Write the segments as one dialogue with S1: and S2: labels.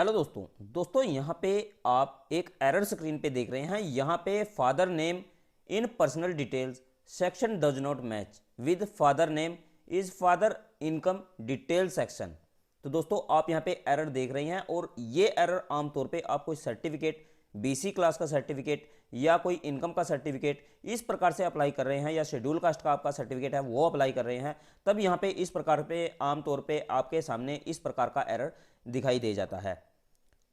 S1: Hello दोस्तों यहाँ पे आप एक एरर स्क्रीन पे देख रहे हैं। यहाँ पे father name in personal details section does not match with father name is father income detail section. तो दोस्तों आप यहाँ पे एरर देख रहे हैं और ये एरर आमतौर पे आप कोई सर्टिफिकेट बीसी क्लास का सर्टिफिकेट या कोई इनकम का सर्टिफिकेट इस प्रकार से अप्लाई कर रहे हैं या शेड्यूल कास्ट का आपका सर्टिफिकेट है वो अप्लाई कर रहे हैं, तब यहाँ पे इस प्रकार पे आमतौर पे आपके सामने इस प्रकार का एरर दिखाई दे जाता है।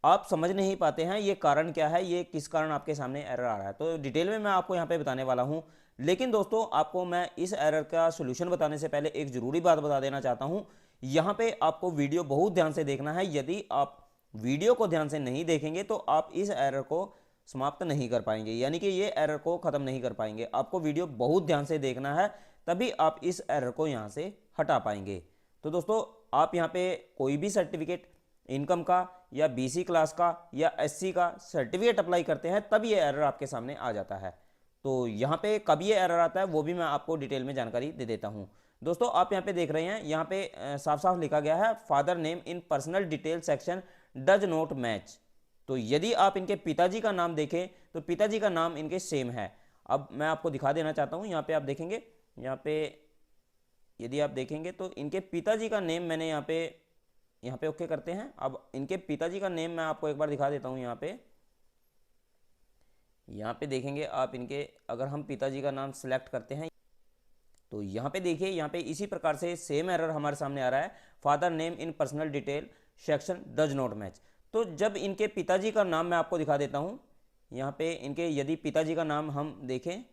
S1: आप समझ नहीं पाते हैं ये कारण क्या है, ये किस कारण आपके सामने एरर आ रहा है, तो डिटेल में मैं आपको यहाँ पे बताने वाला हूँ। लेकिन दोस्तों आपको मैं इस एरर का सोल्यूशन बताने से पहले एक ज़रूरी बात बता देना चाहता हूँ। यहाँ पे आपको वीडियो बहुत ध्यान से देखना है। यदि आप वीडियो को ध्यान से नहीं देखेंगे तो आप इस एरर को समाप्त नहीं कर पाएंगे, यानी कि ये एरर को ख़त्म नहीं कर पाएंगे। आपको वीडियो बहुत ध्यान से देखना है, तभी आप इस एरर को यहाँ से हटा पाएंगे। तो दोस्तों आप यहाँ पे कोई भी सर्टिफिकेट इनकम का या बीसी क्लास का या एससी का सर्टिफिकेट अप्लाई करते हैं तब ये एरर आपके सामने आ जाता है। तो यहाँ पे कब ये एरर आता है वो भी मैं आपको डिटेल में जानकारी दे देता हूँ। दोस्तों आप यहाँ पे देख रहे हैं, यहाँ पे साफ साफ लिखा गया है father name in personal detail section does not match. तो यदि आप इनके पिताजी का नाम देखें तो पिताजी का नाम इनके सेम है। अब मैं आपको दिखा देना चाहता हूँ, यहाँ पे आप देखेंगे, यहाँ पे यदि आप देखेंगे तो इनके पिताजी का नेम मैंने यहाँ पे ओके करते हैं। अब इनके पिताजी का नेम मैं आपको एक बार दिखा देता हूँ। यहाँ पे देखेंगे आप, इनके अगर हम पिताजी का नाम सेलेक्ट करते हैं तो यहाँ पे देखिए, यहाँ पे इसी प्रकार से सेम एरर हमारे सामने आ रहा है, father name in personal detail section does not match. तो जब इनके पिताजी का नाम मैं आपको दिखा देता हूँ, यहाँ पे इनके यदि पिताजी का नाम हम देखें,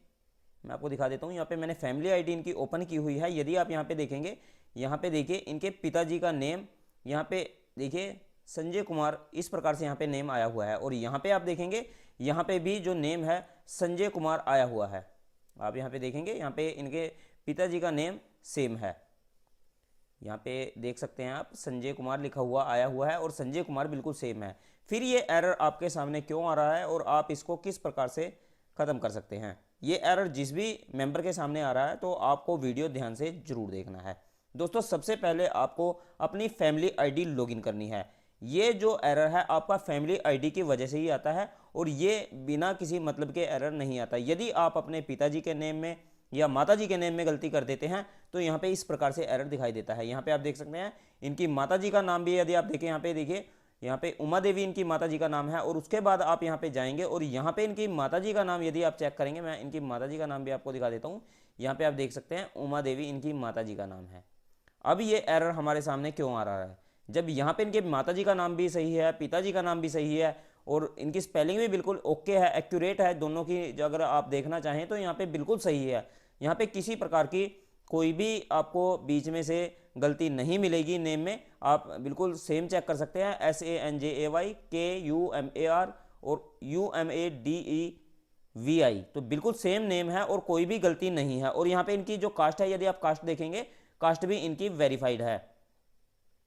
S1: मैं आपको दिखा देता हूँ। यहाँ पे मैंने फैमिली आईडी इनकी ओपन की हुई है। यदि आप यहाँ पे देखेंगे, यहाँ पे देखिए इनके पिताजी का नेम, यहाँ पे देखिए संजय कुमार इस प्रकार से यहाँ पे नेम आया हुआ है, और यहाँ पे आप देखेंगे यहाँ पे भी जो नेम है संजय कुमार आया हुआ है। आप यहाँ पे देखेंगे, यहाँ पे इनके पिताजी का नेम सेम है। यहाँ पे देख सकते हैं आप, संजय कुमार लिखा हुआ आया हुआ है और संजय कुमार बिल्कुल सेम है। फिर ये एरर आपके सामने क्यों आ रहा है और आप इसको किस प्रकार से ख़त्म कर सकते हैं, ये एरर जिस भी मेंबर के सामने आ रहा है तो आपको वीडियो ध्यान से जरूर देखना है। दोस्तों सबसे पहले आपको अपनी फैमिली आईडी लॉगिन करनी है। ये जो एरर है आपका फैमिली आईडी की वजह से ही आता है और ये बिना किसी मतलब के एरर नहीं आता। यदि आप अपने पिताजी के नेम में या माताजी के नेम में गलती कर देते हैं तो यहाँ पे इस प्रकार से एरर दिखाई देता है। यहाँ पे आप देख सकते हैं इनकी माताजी का नाम भी, यदि आप देखें यहाँ पे देखिए, यहाँ पे उमा देवी इनकी माताजी का नाम है, और उसके बाद आप यहाँ पे जाएंगे और यहाँ पे इनकी माताजी का नाम यदि आप चेक करेंगे, मैं इनकी माताजी का नाम भी आपको दिखा देता हूँ। यहाँ पे आप देख सकते हैं उमा देवी इनकी माताजी का नाम है। अब ये एरर हमारे सामने क्यों आ रहा है, जब यहाँ पे इनके माताजी का नाम भी सही है, पिताजी का नाम भी सही है और इनकी स्पेलिंग भी बिल्कुल ओके है, एक्यूरेट है, दोनों की जो अगर आप देखना चाहें तो यहाँ पे बिल्कुल सही है। यहाँ पे किसी प्रकार की कोई भी आपको बीच में से गलती नहीं मिलेगी नेम में। आप बिल्कुल सेम चेक कर सकते हैं, SANJAY KUMAR और UMADEVI, तो बिल्कुल सेम नेम है और कोई भी गलती नहीं है। और यहाँ पे इनकी जो कास्ट है, यदि आप कास्ट देखेंगे, कास्ट भी इनकी वेरीफाइड है।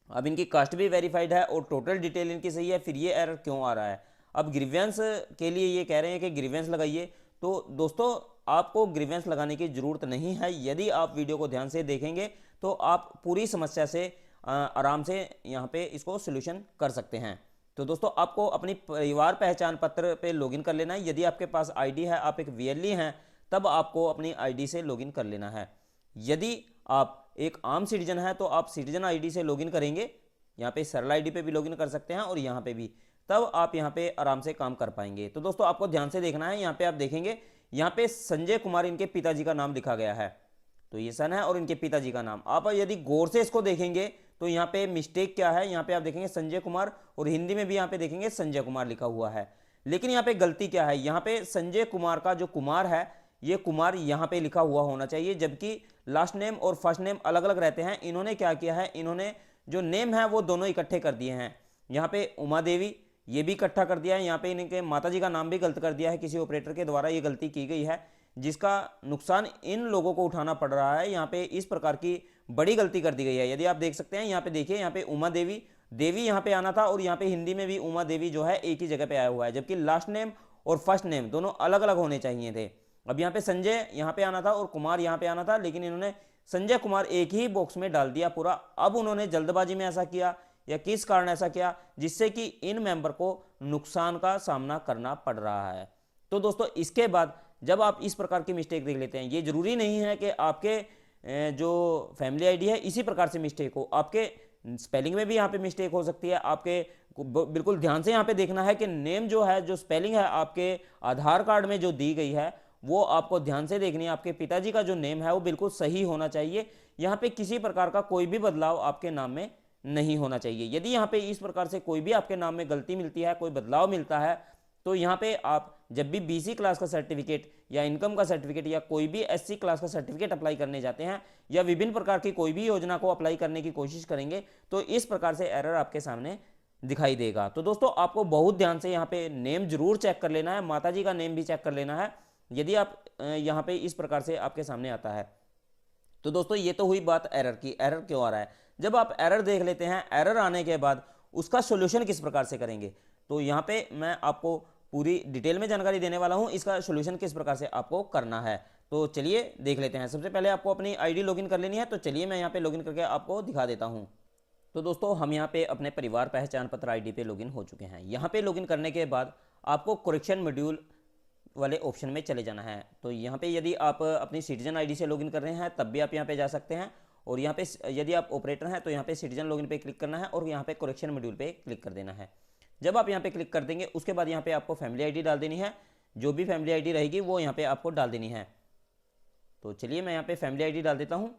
S1: अब इनकी कास्ट भी वेरीफाइड है और टोटल डिटेल इनकी सही है, फिर ये एरर क्यों आ रहा है। अब ग्रीवेंस के लिए ये कह रहे हैं कि ग्रीवेंस लगाइए, तो दोस्तों आपको ग्रीवेंस लगाने की ज़रूरत नहीं है। यदि आप वीडियो को ध्यान से देखेंगे तो आप पूरी समस्या से आराम से यहाँ पे इसको सोल्यूशन कर सकते हैं। तो दोस्तों आपको अपनी परिवार पहचान पत्र पे लॉगिन कर लेना है। यदि आपके पास आईडी है, आप एक वीएलई हैं, तब आपको अपनी आईडी से लॉगिन कर लेना है। यदि आप एक आम सिटीजन है तो आप सिटीजन आईडी से लॉगिन करेंगे, यहाँ पे सरल आईडी पे भी लॉगिन कर सकते हैं और यहाँ पे भी, तब आप यहाँ पे आराम से काम कर पाएंगे। तो दोस्तों आपको ध्यान से देखना है, यहाँ पे आप देखेंगे, यहाँ पे संजय कुमार इनके पिताजी का नाम लिखा गया है, तो ये सन है और इनके पिताजी का नाम। आप यदि गौर से इसको देखेंगे तो यहाँ पे मिस्टेक क्या है, यहाँ पे आप देखेंगे संजय कुमार और हिंदी में भी यहाँ पे देखेंगे संजय कुमार लिखा हुआ है, लेकिन यहाँ पे गलती क्या है, यहाँ पे संजय कुमार का जो कुमार है ये कुमार यहाँ पे लिखा हुआ होना चाहिए, जबकि लास्ट नेम और फर्स्ट नेम अलग अलग रहते हैं। इन्होंने क्या किया है, इन्होंने जो नेम है वो दोनों इकट्ठे कर दिए हैं। यहाँ पे उमा देवी ये भी इकट्ठा कर दिया है, यहाँ पे इनके माताजी का नाम भी गलत कर दिया है, किसी ऑपरेटर के द्वारा ये गलती की गई है, जिसका नुकसान इन लोगों को उठाना पड़ रहा है। यहाँ पे इस प्रकार की बड़ी गलती कर दी गई है। यदि आप देख सकते हैं, यहाँ पे देखिए, यहाँ पे उमा देवी देवी यहाँ पे आना था और यहाँ पे हिंदी में भी उमा देवी जो है एक ही जगह पे आया हुआ है, जबकि लास्ट नेम और फर्स्ट नेम दोनों अलग अलग होने चाहिए थे। अब यहाँ पे संजय यहाँ पे आना था और कुमार यहाँ पे आना था, लेकिन इन्होंने संजय कुमार एक ही बॉक्स में डाल दिया पूरा। अब उन्होंने जल्दबाजी में ऐसा किया या किस कारण ऐसा किया जिससे कि इन मेंबर को नुकसान का सामना करना पड़ रहा है। तो दोस्तों इसके बाद जब आप इस प्रकार की मिस्टेक देख लेते हैं, ये जरूरी नहीं है कि आपके जो फैमिली आईडी है इसी प्रकार से मिस्टेक हो, आपके स्पेलिंग में भी यहाँ पे मिस्टेक हो सकती है। आपके बिल्कुल ध्यान से यहाँ पे देखना है कि नेम जो है, जो स्पेलिंग है आपके आधार कार्ड में जो दी गई है वो आपको ध्यान से देखनी है। आपके पिताजी का जो नेम है वो बिल्कुल सही होना चाहिए। यहाँ पे किसी प्रकार का कोई भी बदलाव आपके नाम में नहीं होना चाहिए। यदि यहाँ पे इस प्रकार से कोई भी आपके नाम में गलती मिलती है, कोई बदलाव मिलता है, तो यहाँ पे आप जब भी बीसी क्लास का सर्टिफिकेट या इनकम का सर्टिफिकेट या कोई भी एससी क्लास का सर्टिफिकेट अप्लाई करने जाते हैं या विभिन्न प्रकार की कोई भी योजना को अप्लाई करने की कोशिश करेंगे तो इस प्रकार से एरर आपके सामने दिखाई देगा। तो दोस्तों आपको बहुत ध्यान से यहाँ पे नेम जरूर चेक कर लेना है, माताजी का नेम भी चेक कर लेना है यदि आप यहाँ पे इस प्रकार से आपके सामने आता है। तो दोस्तों ये तो हुई बात एरर की, एरर क्यों आ रहा है। जब आप एरर देख लेते हैं, एरर आने के बाद उसका सोल्यूशन किस प्रकार से करेंगे, तो यहाँ पे मैं आपको पूरी डिटेल में जानकारी देने वाला हूँ, इसका सोल्यूशन किस प्रकार से आपको करना है। तो चलिए देख लेते हैं। सबसे पहले आपको अपनी आईडी लॉगिन कर लेनी है, तो चलिए मैं यहाँ पे लॉगिन करके आपको दिखा देता हूँ। तो दोस्तों हम यहाँ पे अपने परिवार पहचान पत्र आईडी पे लॉगिन हो चुके हैं। यहाँ पे लॉगिन करने के बाद आपको करेक्शन मॉड्यूल वाले ऑप्शन में चले जाना है। तो यहाँ पे यदि आप अपनी सिटीजन आईडी से लॉगिन कर रहे हैं तब भी आप यहाँ पे जा सकते हैं, और यहाँ पे यदि आप ऑपरेटर हैं तो यहाँ पे सिटीजन लॉगिन पे क्लिक करना है और यहाँ पे करेक्शन मॉड्यूल पे क्लिक कर देना है। जब आप यहाँ पे क्लिक कर देंगे उसके बाद यहाँ पे आपको फैमिली आईडी डाल देनी है, जो भी फैमिली आईडी रहेगी वो यहाँ पे आपको डाल देनी है। तो चलिए मैं यहाँ पे फैमिली आईडी डाल देता हूँ।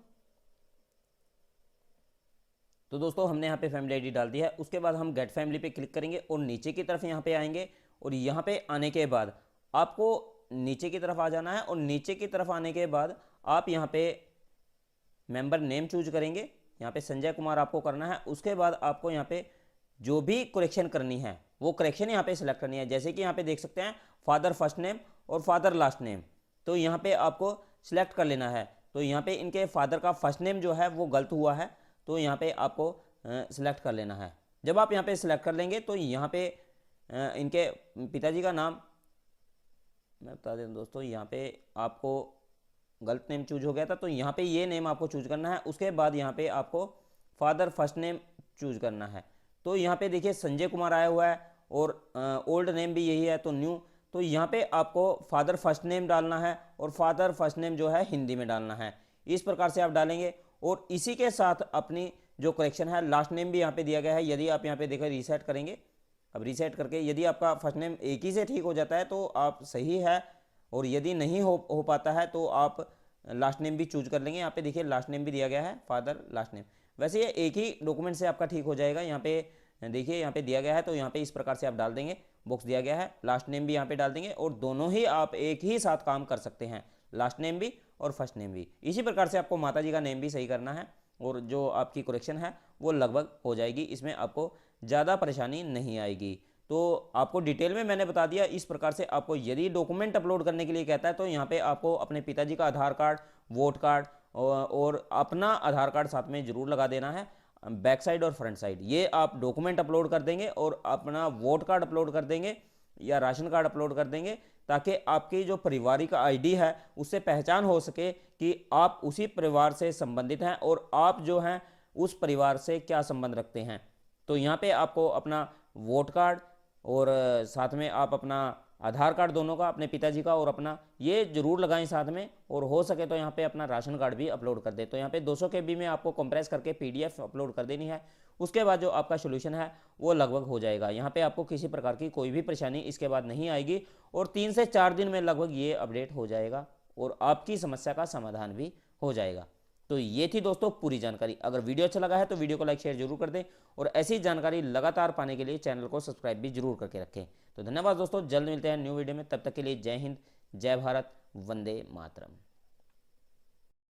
S1: तो दोस्तों हमने यहाँ पे फैमिली आईडी डाल दी है। उसके बाद हम गेट फैमिली पे क्लिक करेंगे और नीचे की तरफ यहाँ पे आएंगे, और यहाँ पे आने के बाद आपको नीचे की तरफ आ जाना है, और नीचे की तरफ आने के बाद आप यहाँ पे मेंबर नेम चूज करेंगे। यहाँ पे संजय कुमार आपको करना है। उसके बाद आपको यहाँ पे जो भी करेक्शन करनी है वो करेक्शन यहाँ पे सिलेक्ट करनी है। जैसे कि यहाँ पे देख सकते हैं फादर फर्स्ट नेम और फादर लास्ट नेम, तो यहाँ पे आपको सिलेक्ट कर लेना है। तो यहाँ पे इनके फादर का फर्स्ट नेम जो है वो गलत हुआ है, तो यहाँ पे आपको सिलेक्ट कर लेना है। जब आप यहाँ पे सिलेक्ट कर लेंगे तो यहाँ पे इनके पिताजी का नाम मैं बता दें दोस्तों, यहाँ पे आपको गलत नेम चूज हो गया था, तो यहाँ पे ये नेम आपको चूज करना है। उसके बाद यहाँ पे आपको फादर फर्स्ट नेम चूज करना है। तो यहाँ पे देखिए संजय कुमार आया हुआ है और ओल्ड नेम भी यही है, तो न्यू। तो यहाँ पे आपको फादर फर्स्ट नेम डालना है और फादर फर्स्ट नेम जो है हिंदी में डालना है। इस प्रकार से आप डालेंगे और इसी के साथ अपनी जो करेक्शन है लास्ट नेम भी यहाँ पे दिया गया है। यदि आप यहाँ पे देखकर रीसेट करेंगे, अब रीसेट करके यदि आपका फर्स्ट नेम एक ही से ठीक हो जाता है तो आप सही है, और यदि नहीं हो पाता है तो आप लास्ट नेम भी चूज कर लेंगे। यहाँ पे देखिए लास्ट नेम भी दिया गया है, फादर लास्ट नेम। वैसे ये एक ही डॉक्यूमेंट से आपका ठीक हो जाएगा। यहाँ पे देखिए यहाँ पे दिया गया है, तो यहाँ पे इस प्रकार से आप डाल देंगे, बॉक्स दिया गया है, लास्ट नेम भी यहाँ पे डाल देंगे, और दोनों ही आप एक ही साथ काम कर सकते हैं, लास्ट नेम भी और फर्स्ट नेम भी। इसी प्रकार से आपको माताजी का नेम भी सही करना है, और जो आपकी करेक्शन है वो लगभग हो जाएगी। इसमें आपको ज़्यादा परेशानी नहीं आएगी। तो आपको डिटेल में मैंने बता दिया। इस प्रकार से आपको यदि डॉक्यूमेंट अपलोड करने के लिए कहता है तो यहाँ पे आपको अपने पिताजी का आधार कार्ड, वोट कार्ड और अपना आधार कार्ड साथ में जरूर लगा देना है, बैक साइड और फ्रंट साइड। ये आप डॉक्यूमेंट अपलोड कर देंगे और अपना वोट कार्ड अपलोड कर देंगे या राशन कार्ड अपलोड कर देंगे, ताकि आपकी जो पारिवारिक आईडी है उससे पहचान हो सके कि आप उसी परिवार से संबंधित हैं और आप जो हैं उस परिवार से क्या संबंध रखते हैं। तो यहाँ पे आपको अपना वोट कार्ड और साथ में आप अपना आधार कार्ड दोनों का, अपने पिताजी का और अपना, ये जरूर लगाएं साथ में, और हो सके तो यहाँ पे अपना राशन कार्ड भी अपलोड कर दे। तो यहाँ पे 200 KB में आपको कंप्रेस करके PDF अपलोड कर देनी है। उसके बाद जो आपका सोल्यूशन है वो लगभग हो जाएगा। यहाँ पे आपको किसी प्रकार की कोई भी परेशानी इसके बाद नहीं आएगी, और 3 से 4 दिन में लगभग ये अपडेट हो जाएगा और आपकी समस्या का समाधान भी हो जाएगा। तो ये थी दोस्तों पूरी जानकारी। अगर वीडियो अच्छा लगा है तो वीडियो को लाइक शेयर जरूर कर दें, और ऐसी जानकारी लगातार पाने के लिए चैनल को सब्सक्राइब भी जरूर करके रखें। तो धन्यवाद दोस्तों, जल्द मिलते हैं न्यू वीडियो में। तब तक के लिए जय हिंद, जय भारत, वंदे मातरम।